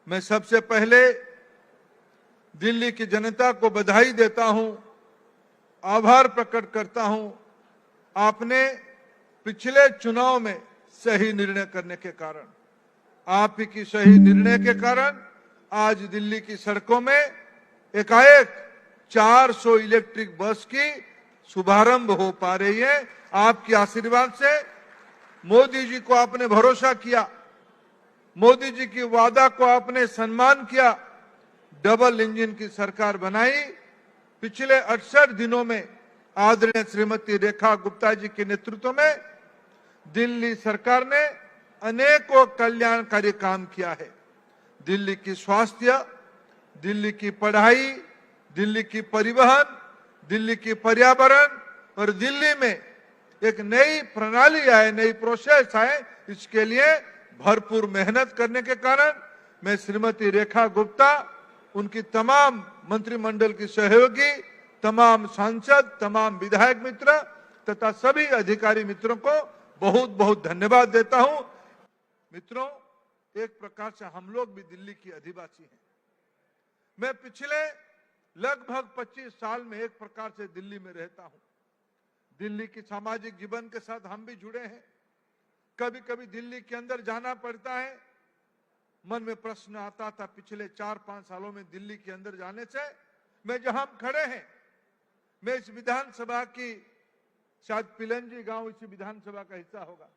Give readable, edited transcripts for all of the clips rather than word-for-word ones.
मैं सबसे पहले दिल्ली की जनता को बधाई देता हूं, आभार प्रकट करता हूं। आपने पिछले चुनाव में सही निर्णय करने के कारण, आप ही की सही निर्णय के कारण आज दिल्ली की सड़कों में एकाएक 400 इलेक्ट्रिक बस की शुभारंभ हो पा रही है। आपके आशीर्वाद से मोदी जी को आपने भरोसा किया, मोदी जी की वादा को आपने सम्मान किया, डबल इंजन की सरकार बनाई। पिछले 68 दिनों में आदरणीय श्रीमती रेखा गुप्ता जी के नेतृत्व में दिल्ली सरकार ने अनेकों कल्याणकारी काम किया है। दिल्ली की स्वास्थ्य, दिल्ली की पढ़ाई, दिल्ली की परिवहन, दिल्ली की पर्यावरण और दिल्ली में एक नई प्रणाली आए, नई प्रोसेस आए, इसके लिए भरपूर मेहनत करने के कारण मैं श्रीमती रेखा गुप्ता, उनकी तमाम मंत्रिमंडल की सहयोगी, तमाम सांसद, तमाम विधायक मित्र तथा सभी अधिकारी मित्रों को बहुत बहुत धन्यवाद देता हूं। मित्रों, एक प्रकार से हम लोग भी दिल्ली की अधिवासी हैं। मैं पिछले लगभग 25 साल में एक प्रकार से दिल्ली में रहता हूं। दिल्ली की सामाजिक जीवन के साथ हम भी जुड़े हैं। कभी कभी दिल्ली के अंदर जाना पड़ता है। मन में प्रश्न आता था पिछले 4-5 सालों में दिल्ली के अंदर जाने से, मैं जहां हम खड़े हैं, मैं इस विधानसभा की, शायद पिलंजी गांव इसी विधानसभा का हिस्सा होगा,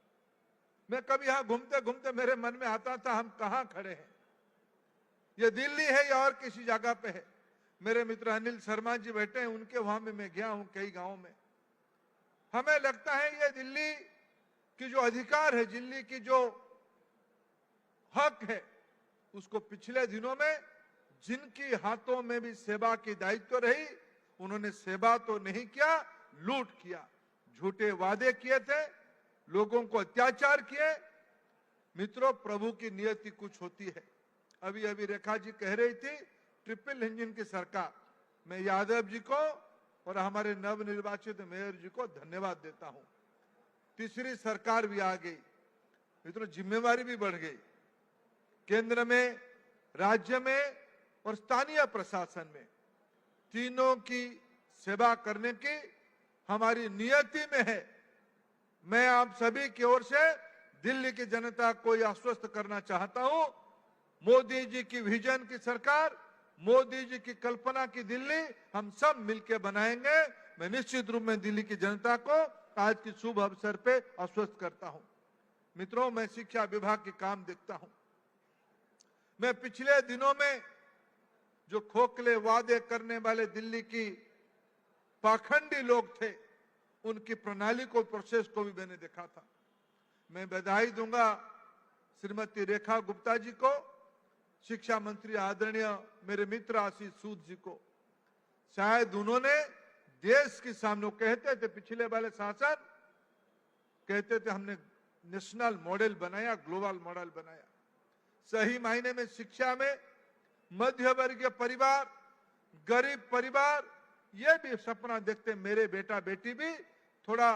मैं कभी यहां घूमते घूमते मेरे मन में आता था हम कहां खड़े हैं, ये दिल्ली है या और किसी जगह पे है। मेरे मित्र अनिल शर्मा जी बैठे हैं, उनके वहां में मैं गया हूं कई गांवों में। हमें लगता है ये दिल्ली की जो अधिकार है, दिल्ली की जो हक है, उसको पिछले दिनों में जिनकी हाथों में भी सेवा की दायित्व रही, उन्होंने सेवा तो नहीं किया, लूट किया, झूठे वादे किए थे, लोगों को अत्याचार किए। मित्रों, प्रभु की नियति कुछ होती है। अभी अभी रेखा जी कह रही थी ट्रिपल इंजन की सरकार। मैं यादव जी को और हमारे नवनिर्वाचित मेयर जी को धन्यवाद देता हूं। तीसरी सरकार भी आ गई। मित्रों, जिम्मेवारी भी बढ़ गई। केंद्र में, राज्य में और स्थानीय प्रशासन में, तीनों की सेवा करने की हमारी नियति में है। मैं आप सभी की ओर से दिल्ली की जनता को यह आश्वस्त करना चाहता हूं, मोदी जी की विजन की सरकार, मोदी जी की कल्पना की दिल्ली हम सब मिलकर बनाएंगे। मैं निश्चित रूप में दिल्ली की जनता को आज की शुभ अवसर पे आश्वस्त करता हूं। मित्रों, मैं शिक्षा विभाग के काम देखता हूं। मैं पिछले दिनों में जो खोखले वादे करने वाले दिल्ली की पाखंडी लोग थे, उनकी प्रणाली को, प्रोसेस को भी मैंने देखा था। मैं बधाई दूंगा श्रीमती रेखा गुप्ता जी को, शिक्षा मंत्री आदरणीय मेरे मित्र आशीष सूद जी को। शायद उन्होंने देश के सामने, कहते थे पिछले वाले शासन, कहते थे हमने नेशनल मॉडल बनाया, ग्लोबल मॉडल बनाया। सही मायने में शिक्षा में मध्य वर्गीय परिवार, गरीब परिवार ये भी सपना देखते मेरे बेटा बेटी भी थोड़ा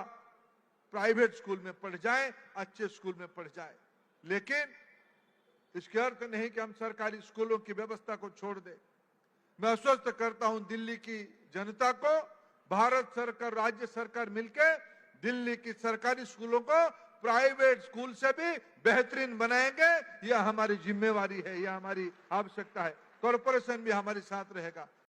प्राइवेट स्कूल में पढ़ जाएं, अच्छे स्कूल में पढ़ जाएं। लेकिन इसके अर्थ नहीं कि हम सरकारी स्कूलों की व्यवस्था को छोड़ दें। मैं आश्वस्त करता हूं दिल्ली की जनता को, भारत सरकार, राज्य सरकार मिलकर दिल्ली की सरकारी स्कूलों को प्राइवेट स्कूल से भी बेहतरीन बनाएंगे। यह हमारी जिम्मेवारी है, यह हमारी आवश्यकता है। कॉरपोरेशन भी हमारे साथ रहेगा।